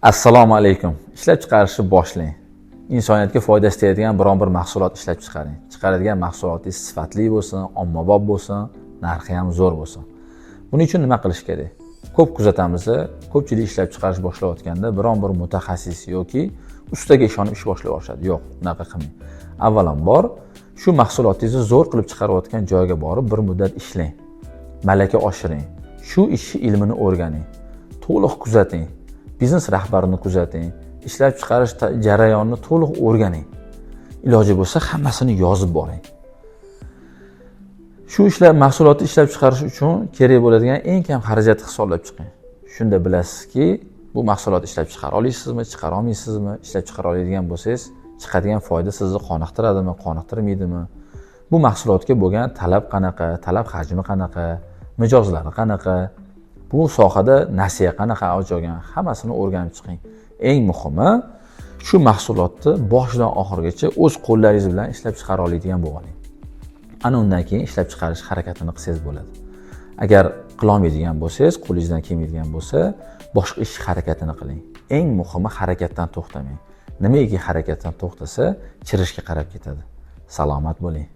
Assalomu alaykum. Ishlab chiqarishni boshlang. Insoniyatga foydasi tegadigan biron bir mahsulot ishlab chiqaring. Chiqaradigan mahsulotingiz sifatli bo'lsin, ommabop bo'lsin, narxi ham zo'r bo'lsin. Buning uchun nima qilish kerak? Ko'p kuzatamiz, ko'pchilik ishlab chiqarish boshlayotganda biron bir mutaxassis yoki ustaga ishonib ish boshlay boshladi. Yo'q, unaqa qilmang. Avvalambor shu mahsulotingizni zo'r qilib chiqarayotgan joyga borib bir muddat ishlang. Malaka oshiring. Shu ishni ilmini o'rganing. To'liq kuzating. Biznes rahbarini kuzating, ishlab chiqarish jarayonini to'liq o'rganing. Iloji bo'lsa hammasini yozib boring. Shu mahsulotni ishlab chiqarish uchun kerak bo'ladigan eng kam xarajatni hisoblab chiqing. Shunda bilasizki, bu mahsulotni ishlab chiqara olasizmi, chiqara olmaysizmi? Ishlab chiqara oladigan bo'lsangiz, chiqadigan foyda sizni qoniqtiradimi, qoniqtirmaydimi? Bu mahsulotga bo'lgan talab qanaqa, talab hajmi qanaqa, mijozlari qanaqa? Bu sohada nasiya qanaqa avj olgan, hammasini o'rganib chiqing. Eng muhimi, shu mahsulotni boshidan oxirigacha o'z qo'llaringiz bilan ishlab chiqara oladigan bo'ling. Ana undan keyin ishlab chiqarish harakatini qilsangiz bo'ladi. Agar qila olmaydigan bo'lsangiz, qo'lingizdan kelmaydigan bo'lsa, boshqa ish harakatini qiling. Eng muhimi harakatdan to'xtamang. Nimaiki harakatdan to'xtasa, chirishga qarab ketadi. Salomat bo'ling.